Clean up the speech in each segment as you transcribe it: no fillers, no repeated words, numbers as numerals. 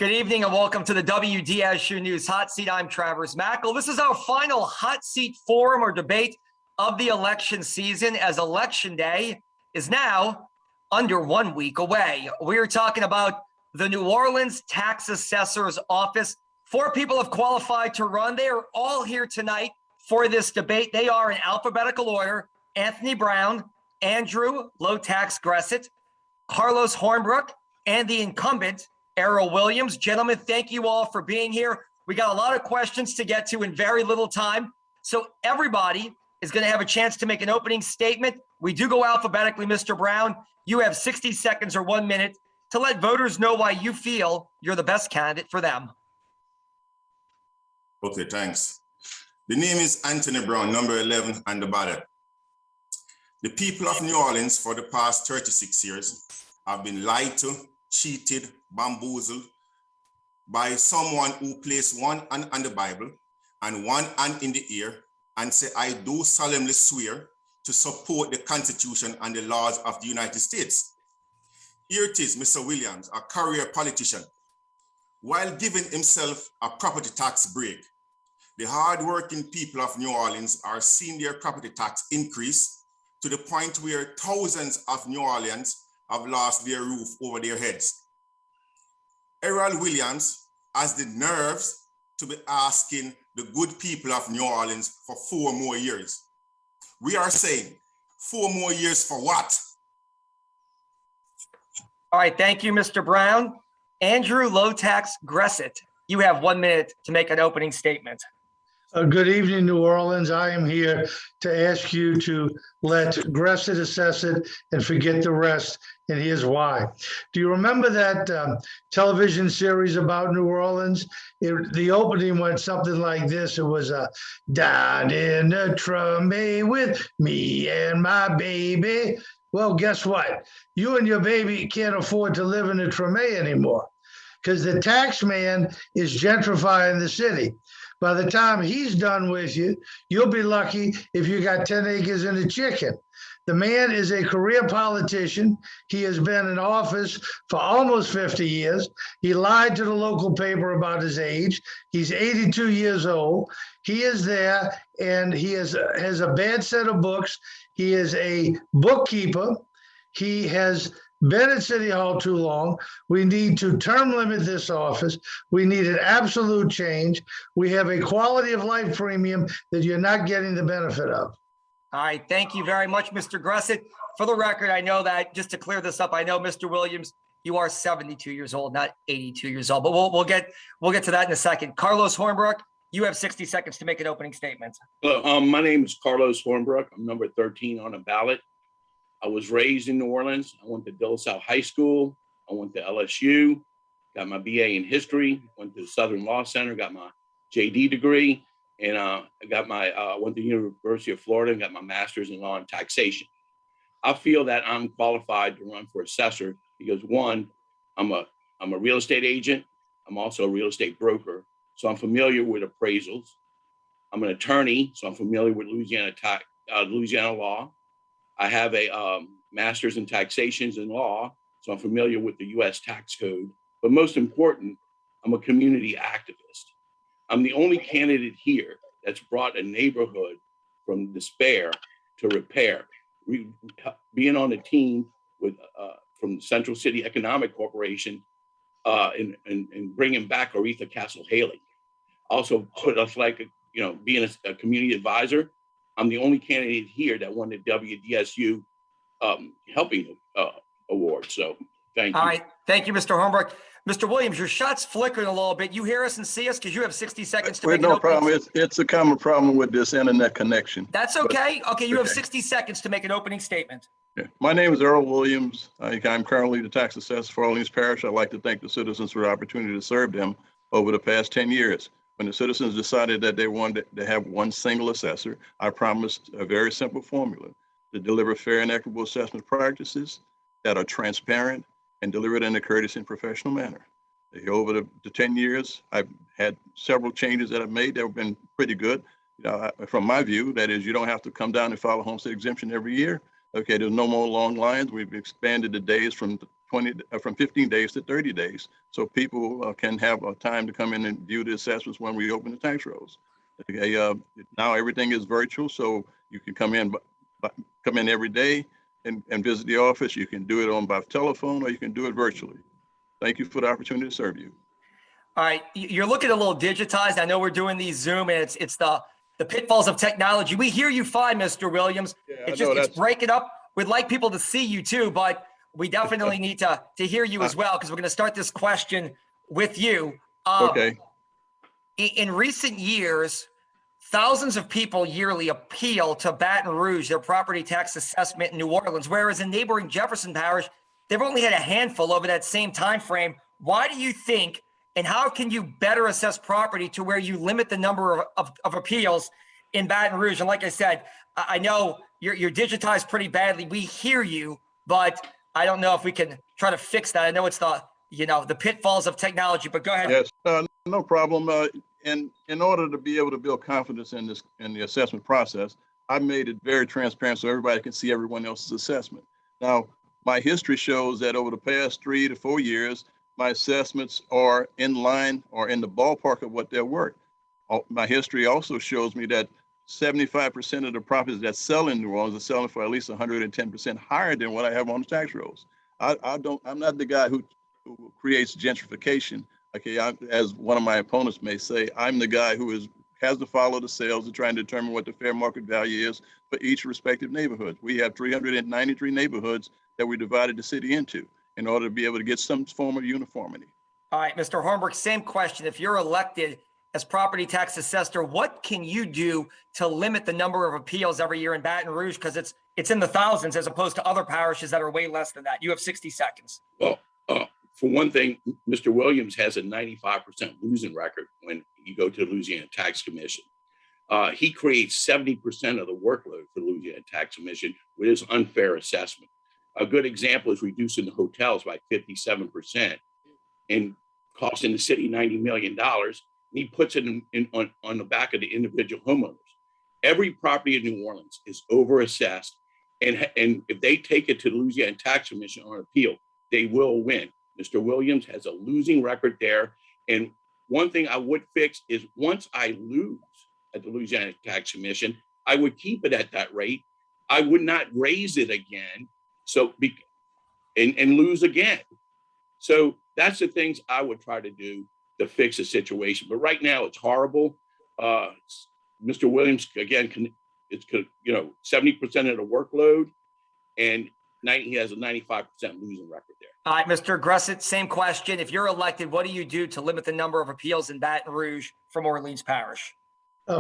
Good evening and welcome to the WDSU News Hot Seat. I'm Travers Mackel. This is our final hot seat forum or debate of the election season, as Election Day is now under 1 week away. We're talking about the New Orleans Tax Assessor's Office. 4 people have qualified to run. They are all here tonight for this debate. They are in alphabetical order: Anthony Brown, Andrew Low Tax Gressett, Carlos Hornbrook, and the incumbent, Errol Williams. Gentlemen, thank you all for being here. We got a lot of questions to get to in very little time. So everybody is going to have a chance to make an opening statement. We do go alphabetically. Mr. Brown, you have 60 seconds or 1 minute to let voters know why you feel you're the best candidate for them. Okay, thanks. The name is Anthony Brown, number 11 on the ballot. The people of New Orleans for the past 36 years have been lied to, cheated, bamboozled by someone who placed one hand on the Bible and one hand in the ear and say, "I do solemnly swear to support the Constitution and the laws of the United States." Here it is, Mr. Williams, a career politician. While giving himself a property tax break, the hardworking people of New Orleans are seeing their property tax increase to the point where thousands of New Orleans have lost their roof over their heads. Errol Williams has the nerves to be asking the good people of New Orleans for 4 more years. We are saying 4 more years for what? All right, thank you, Mr. Brown. Andrew Low Tax Gressett, you have 1 minute to make an opening statement. Good evening, New Orleans. I am here to ask you to let Gressett assess it and forget the rest, and here's why. Do you remember that television series about New Orleans? The opening went something like this. It was down in the Treme with me and my baby. Well, guess what? You and your baby can't afford to live in the Treme anymore because the tax man is gentrifying the city. By the time he's done with you, you'll be lucky if you got 10 acres and a chicken. The man is a career politician. He has been in office for almost 50 years. He lied to the local paper about his age. He's 82 years old. He is there and he has a bad set of books. He is a bookkeeper. He has been at City Hall too long. We need to term limit this office. We need an absolute change. We have a quality of life premium that you're not getting the benefit of. All right, thank you very much, Mr. Gressett. For the record, I know that, just to clear this up, I know, Mr. Williams, you are 72 years old, not 82 years old, but we'll get to that in a second. Carlos Hornbrook, you have 60 seconds to make an opening statement. Hello, my name is Carlos Hornbrook. I'm number 13 on the ballot. I was raised in New Orleans. I went to De La Salle High School. I went to LSU, got my BA in history, went to Southern Law Center, got my JD degree, and I went to the University of Florida and got my master's in law and taxation. I feel that I'm qualified to run for assessor because, one, I'm a real estate agent. I'm also a real estate broker, so I'm familiar with appraisals. I'm an attorney, so I'm familiar with Louisiana law. I have a master's in taxations and law, so I'm familiar with the U.S. tax code. But most important, I'm a community activist. I'm the only candidate here that's brought a neighborhood from despair to repair. Being on a team with from Central City Economic Corporation and bringing back Aretha Castle Haley. Also put us being a community advisor. I'm the only candidate here that won the WDSU Helping Award. So thank you. All right. Thank you, Mr. Hornbrook. Mr. Williams, your shot's flickering a little bit. You hear us and see us because you have 60 seconds to make no problem. It's a common problem with this internet connection. That's okay. Okay, you have 60 seconds to make an opening statement. Yeah. My name is Errol Williams. I'm currently the tax assessor for Orleans Parish. I'd like to thank the citizens for the opportunity to serve them over the past 10 years. When the citizens decided that they wanted to have one single assessor, I promised a very simple formula to deliver fair and equitable assessment practices that are transparent and delivered in a courteous and professional manner. Over the 10 years, I've had several changes that I've made that have been pretty good. From my view, that is, you don't have to come down and file a homestead exemption every year. Okay, there's no more long lines. We've expanded the days from from 15 days to 30 days. So people can have time to come in and view the assessments when we open the tax rolls. Okay, now everything is virtual, so you can come in every day and visit the office. You can do it by telephone or you can do it virtually. Thank you for the opportunity to serve you. All right, you're looking a little digitized. I know we're doing these Zoom, and it's the pitfalls of technology. We hear you fine, Mr. Williams. Yeah, It's breaking up. We'd like people to see you too, but we definitely need to hear you as well, because we're going to start this question with you. Okay. In recent years, thousands of people yearly appeal to Baton Rouge their property tax assessment in New Orleans, whereas in neighboring Jefferson Parish, they've only had a handful over that same time frame. Why do you think, and how can you better assess property to where you limit the number of appeals in Baton Rouge? And like I said, I know you're digitized pretty badly. We hear you, but I don't know if we can try to fix that. I know it's the pitfalls of technology, but go ahead. Yes, no problem. In order to be able to build confidence in the assessment process, I made it very transparent so everybody can see everyone else's assessment. Now, my history shows that over the past 3 to 4 years, my assessments are in line or in the ballpark of what they're worth. My history also shows me that 75% of the properties that sell in New Orleans are selling for at least 110% higher than what I have on the tax rolls. I'm not the guy who creates gentrification. Okay, as one of my opponents may say, I'm the guy who has to follow the sales and trying to determine what the fair market value is for each respective neighborhood. We have 393 neighborhoods that we divided the city into in order to be able to get some form of uniformity. All right, Mr. Hornberg, same question. If you're elected as property tax assessor, what can you do to limit the number of appeals every year in Baton Rouge? Because it's in the thousands as opposed to other parishes that are way less than that. You have 60 seconds. Well, for one thing, Mr. Williams has a 95% losing record when you go to the Louisiana Tax Commission. He creates 70% of the workload for the Louisiana Tax Commission with his unfair assessment. A good example is reducing the hotels by 57% and costing the city $90 million. And he puts it on the back of the individual homeowners. Every property in New Orleans is overassessed. And if they take it to the Louisiana Tax Commission on appeal, they will win. Mr. Williams has a losing record there. And one thing I would fix is once I lose at the Louisiana Tax Commission, I would keep it at that rate. I would not raise it again. And lose again. So that's the things I would try to do to fix the situation. But right now it's horrible. Mr. Williams, again, it's 70% of the workload, and he has a 95% losing record there. All right, Mr. Gressett, same question. If you're elected, what do you do to limit the number of appeals in Baton Rouge from Orleans Parish?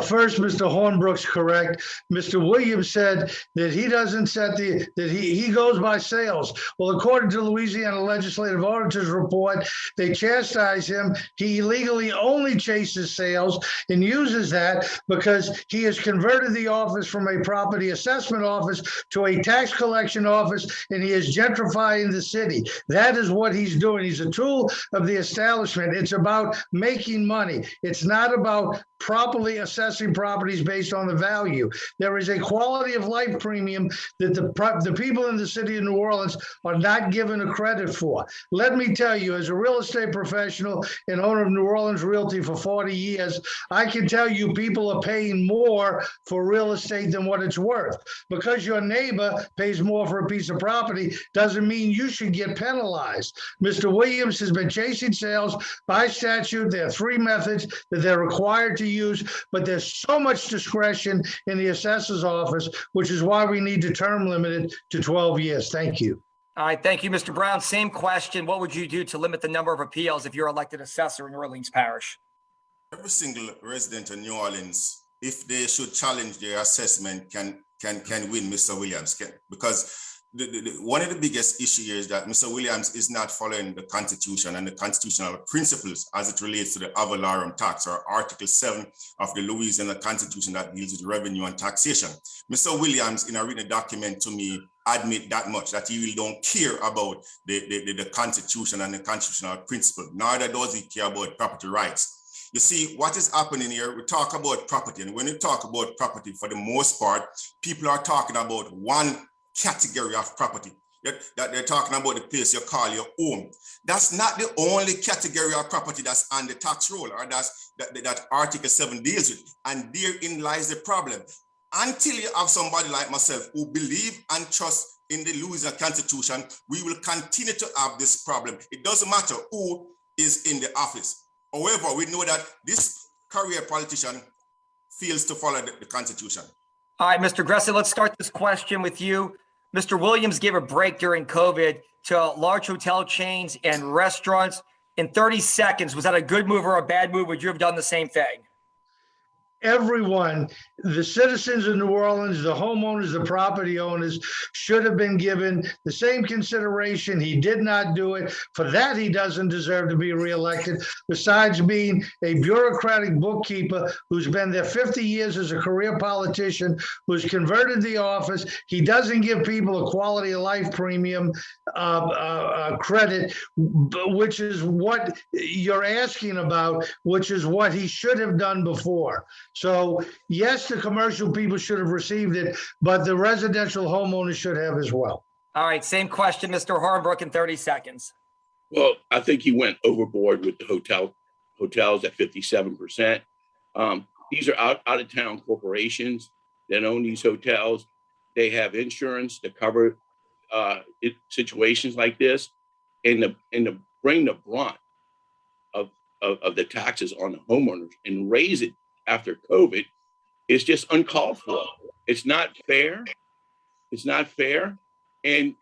First, Mr. Hornbrook's correct. Mr. Williams said that he doesn't set that he goes by sales. Well, according to Louisiana Legislative Auditor's report, they chastise him. He illegally only chases sales and uses that because he has converted the office from a property assessment office to a tax collection office, and he is gentrifying the city. That is what he's doing. He's a tool of the establishment. It's about making money. It's not about properly assessing properties based on the value. There is a quality of life premium that the people in the city of New Orleans are not given a credit for. Let me tell you, as a real estate professional and owner of New Orleans Realty for 40 years, I can tell you people are paying more for real estate than what it's worth. Because your neighbor pays more for a piece of property doesn't mean you should get penalized. Mr. Williams has been chasing sales by statute. There are 3 methods that they're required to use, but there's so much discretion in the assessor's office, which is why we need to term limit it to 12 years. Thank you. All right, thank you, Mr. Brown. Same question. What would you do to limit the number of appeals if you're elected assessor in Orleans Parish? Every single resident of New Orleans, if they should challenge their assessment, can win, Mr. Williams, because one of the biggest issues here is that Mr. Williams is not following the Constitution and the constitutional principles as it relates to the ad valorem tax, or Article 7 of the Louisiana Constitution that deals with revenue and taxation. Mr. Williams, in a written document to me, admit that much, that he really don't care about the Constitution and the constitutional principle, neither does he care about property rights. You see, what is happening here, we talk about property, and when you talk about property, for the most part, people are talking about one category of property. that they're talking about the place you call your home. That's not the only category of property that's on the tax roll, or that Article 7 deals with. And therein lies the problem. Until you have somebody like myself who believe and trust in the Louisiana Constitution, we will continue to have this problem. It doesn't matter who is in the office. However, we know that this career politician fails to follow the Constitution. All right, Mr. Gressett, let's start this question with you. Mr. Williams gave a break during COVID to large hotel chains and restaurants in 30 seconds. Was that a good move or a bad move? Would you have done the same thing? Everyone, the citizens of New Orleans, the homeowners, the property owners should have been given the same consideration. He did not do it. For that, he doesn't deserve to be reelected. Besides being a bureaucratic bookkeeper who's been there 50 years as a career politician, who's converted the office, he doesn't give people a quality of life premium credit, which is what you're asking about, which is what he should have done before. So yes, the commercial people should have received it, but the residential homeowners should have as well. All right, same question, Mr. Hornbrook, in 30 seconds. Well, I think he went overboard with the hotels at 57%. These are out of town corporations that own these hotels. They have insurance to cover situations like this, and to bring the brunt of the taxes on the homeowners and raise it after COVID is just uncalled for. It's not fair. It's not fair. And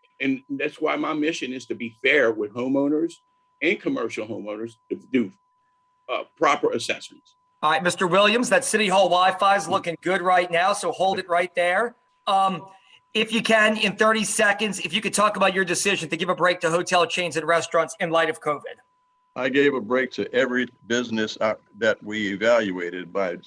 that's why my mission is to be fair with homeowners and commercial homeowners to do proper assessments. All right, Mr. Williams, that City Hall Wi-Fi is looking good right now, so hold it right there. If you can, in 30 seconds, if you could talk about your decision to give a break to hotel chains and restaurants in light of COVID. I gave a break to every business that we evaluated by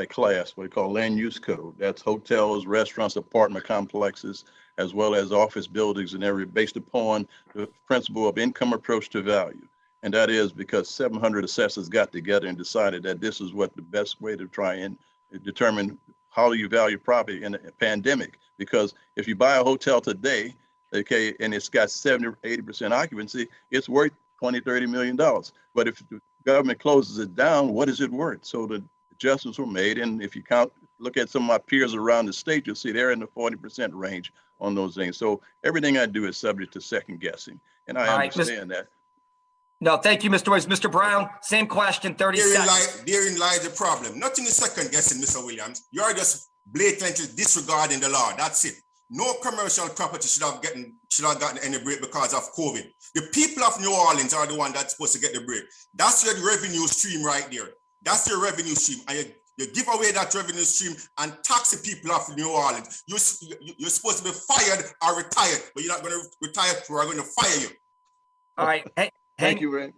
class, what we call land use code. That's hotels, restaurants, apartment complexes, as well as office buildings and every, based upon the principle of income approach to value. And that is because 700 assessors got together and decided that this is what the best way to try and determine how you value property in a pandemic. Because if you buy a hotel today, okay, and it's got 70 or 80% occupancy, it's worth $20-30 million. But if the government closes it down, what is it worth? So the adjustments were made. And if you look at some of my peers around the state, you'll see they're in the 40% range on those things. So everything I do is subject to second guessing. And I understand that. No, thank you, Mr. Williams. Mr. Brown, same question, 30 seconds. Therein lies the problem. Nothing is second guessing, Mr. Williams. You're just blatantly disregarding the law. That's it. No commercial property should have gotten any break because of COVID. The people of New Orleans are the one that's supposed to get the break. That's your revenue stream right there. That's your revenue stream. And you give away that revenue stream and tax the people of New Orleans. You're supposed to be fired or retired, but you're not going to retire. We're going to fire you. All right. Hey, Thank you, Ray.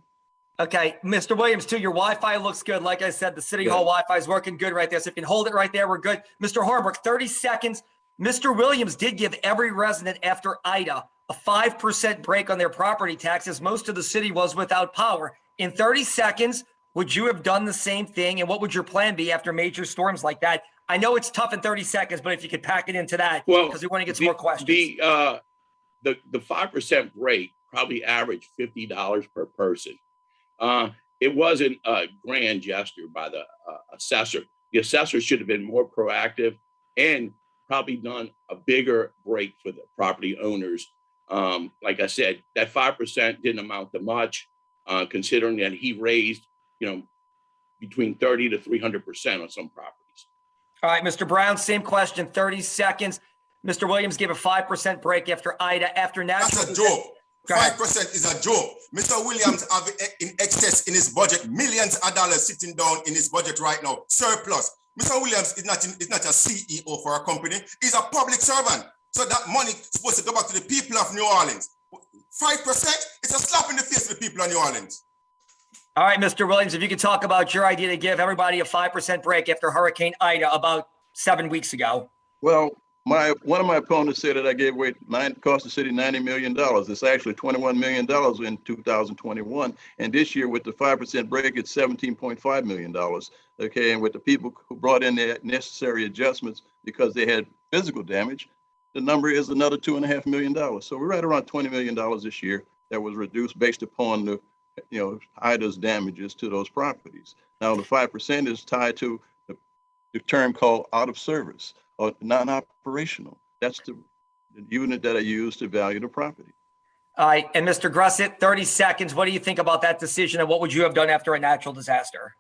Okay, Mr. Williams, too, your Wi-Fi looks good. Like I said, the City Hall Wi-Fi is working good right there. So if you can hold it right there, we're good. Mr. Hornbrook, 30 seconds. Mr. Williams did give every resident after Ida a 5% break on their property taxes. Most of the city was without power. In 30 seconds, would you have done the same thing? And what would your plan be after major storms like that? I know it's tough in 30 seconds, but if you could pack it into that, because we want to get some more questions. The 5% break probably averaged $50 per person. It wasn't a grand gesture by the assessor. The assessor should have been more proactive and probably done a bigger break for the property owners. Like I said, that 5% didn't amount to much, considering that he raised, between 30 to 300% on some properties. All right, Mr. Brown, same question, 30 seconds. Mr. Williams gave a 5% break after Ida, after natural. That's a joke. 5% is a joke. Mr. Williams have in excess in his budget, millions of dollars sitting down in his budget right now, surplus. Mr. Williams is not a CEO for a company. He's a public servant. So that money is supposed to go back to the people of New Orleans. 5%, it's a slap in the face to the people of New Orleans. All right, Mr. Williams, if you could talk about your idea to give everybody a 5% break after Hurricane Ida about 7 weeks ago. Well, one of my opponents said that I gave away, cost the city $90 million. It's actually $21 million in 2021. And this year with the 5% break, it's $17.5 million. Okay, and with the people who brought in their necessary adjustments because they had physical damage, the number is another $2.5 million. So we're right around $20 million this year that was reduced based upon the, IDA's damages to those properties. Now, the 5% is tied to the term called out of service or non-operational. That's the unit that I use to value the property. All right, and Mr. Grussit, 30 seconds. What do you think about that decision, and what would you have done after a natural disaster?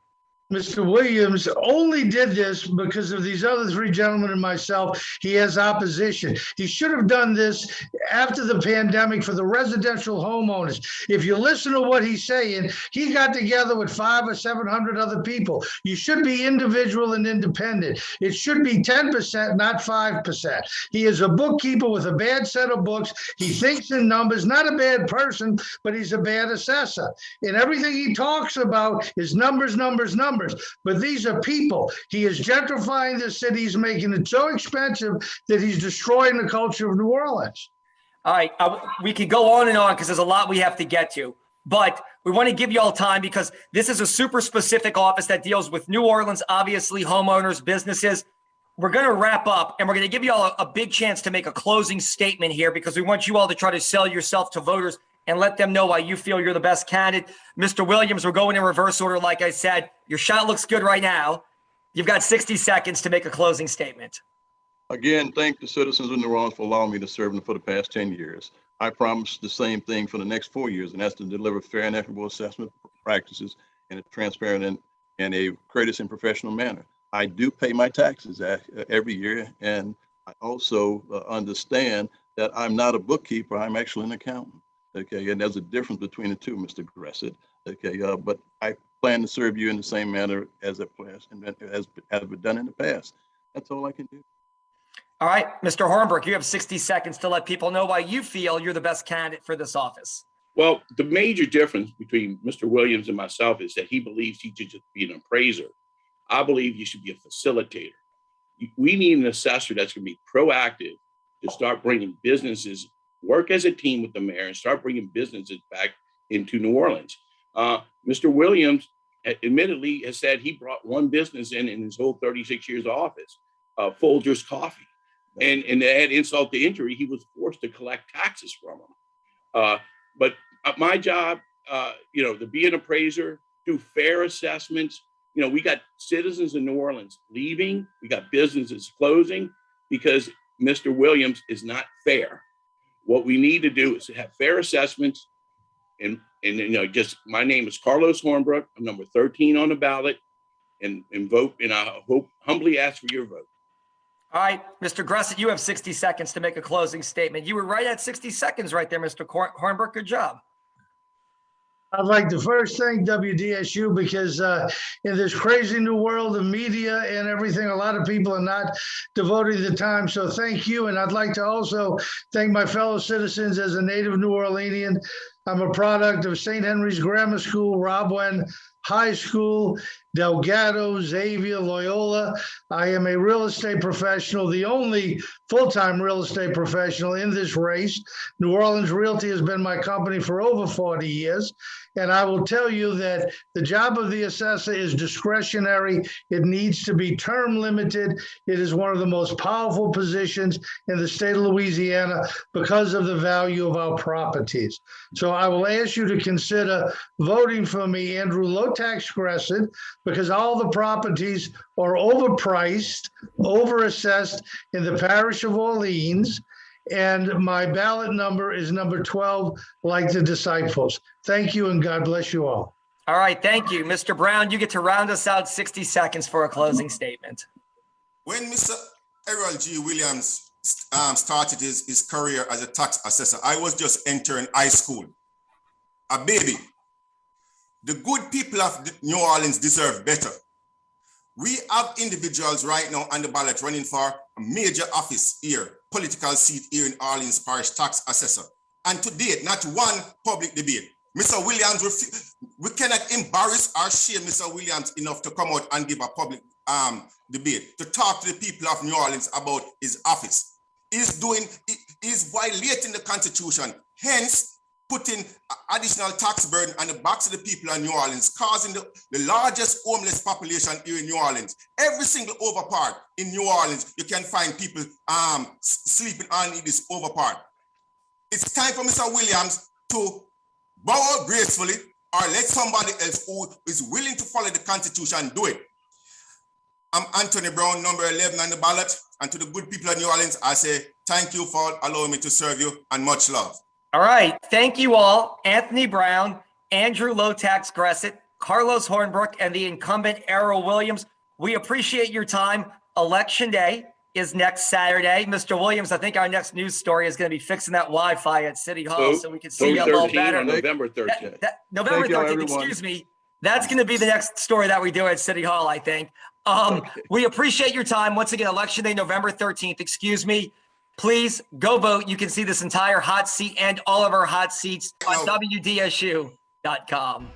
Mr. Williams only did this because of these other three gentlemen and myself. He has opposition. He should have done this after the pandemic for the residential homeowners. If you listen to what he's saying, he got together with 500 or 700 other people. You should be individual and independent. It should be 10%, not 5%. He is a bookkeeper with a bad set of books. He thinks in numbers, not a bad person, but he's a bad assessor. And everything he talks about is numbers, numbers, numbers. But these are people. He is gentrifying the city. He's making it so expensive that he's destroying the culture of New Orleans. All right, we could go on and on because there's a lot we have to get to. But we want to give you all time because this is a super specific office that deals with New Orleans, obviously, homeowners, businesses. We're going to wrap up, and we're going to give you all a big chance to make a closing statement here because we want you all to try to sell yourself to voters and let them know why you feel you're the best candidate. Mr. Williams, we're going in reverse order. Like I said, your shot looks good right now. You've got 60 seconds to make a closing statement. Again, thank the citizens of New Orleans for allowing me to serve them for the past 10 years. I promise the same thing for the next 4 years, and that's to deliver fair and equitable assessment practices in a transparent and a courteous and professional manner. I do pay my taxes every year, and I also understand that I'm not a bookkeeper, I'm actually an accountant. Okay, and there's a difference between the two, Mr. Grussit. Okay, but I plan to serve you in the same manner as has been done in the past. That's all I can do. All right, Mr. Hornbrook, you have 60 seconds to let people know why you feel you're the best candidate for this office. Well, the major difference between Mr. Williams and myself is that he believes he should just be an appraiser. I believe you should be a facilitator. We need an assessor that's going to be proactive to start bringing businesses, work as a team with the mayor, and start bringing businesses back into New Orleans. Mr. Williams admittedly has said he brought one business in his whole 36 years of office, Folgers Coffee. And to add insult to injury, he was forced to collect taxes from them. But my job, to be an appraiser, do fair assessments. We got citizens in New Orleans leaving. We got businesses closing because Mr. Williams is not fair. What we need to do is to have fair assessments. And just my name is Carlos Hornbrook. I'm number 13 on the ballot, and vote. And I humbly ask for your vote. All right, Mr. Grussit, you have 60 seconds to make a closing statement. You were right at 60 seconds right there, Mr. Hornbrook. Good job. I'd like to first thank WDSU because in this crazy new world of media and everything, a lot of people are not devoting the time. So thank you. And I'd like to also thank my fellow citizens as a native New Orleanian. I'm a product of St. Henry's Grammar School, Rob Wen High School, Delgado, Xavier, Loyola. I am a real estate professional, the only full-time real estate professional in this race. New Orleans Realty has been my company for over 40 years. And I will tell you that the job of the assessor is discretionary. It needs to be term limited. It is one of the most powerful positions in the state of Louisiana because of the value of our properties. So I will ask you to consider voting for me, Andrew Lotax Grussit, because all the properties are overpriced, overassessed in the parish of Orleans. And my ballot number is number 12, like the disciples. Thank you, and God bless you all. All right, thank you. Mr. Brown, you get to round us out 60 seconds for a closing statement. When Mr. Errol G. Williams started his career as a tax assessor, I was just entering high school, a baby. The good people of New Orleans deserve better. We have individuals right now on the ballot running for a major office here, political seat here in Orleans Parish tax assessor. And to date, not one public debate. Mr. Williams, we cannot embarrass or shame Mr. Williams enough to come out and give a public debate, to talk to the people of New Orleans about his office. He's violating the Constitution. Hence, putting additional tax burden on the backs of the people in New Orleans, causing the largest homeless population here in New Orleans. Every single overpart in New Orleans, you can find people sleeping on this overpart. It's time for Mr. Williams to bow out gracefully or let somebody else who is willing to follow the Constitution do it. I'm Anthony Brown, number 11 on the ballot. And to the good people of New Orleans, I say thank you for allowing me to serve you and much love. All right. Thank you all. Anthony Brown, Andrew Lotax Gressett, Carlos Hornbrook, and the incumbent Errol Williams. We appreciate your time. Election day is next Saturday. Mr. Williams, I think our next news story is going to be fixing that Wi-Fi at City Hall so we can see you a little 13 better. on November 13th. November Thank you, 13th, everyone. excuse me. That's going to be the next story that we do at City Hall, I think. We appreciate your time. Once again, Election Day, November 13th, excuse me. Please go vote. You can see this entire hot seat and all of our hot seats on WDSU.com.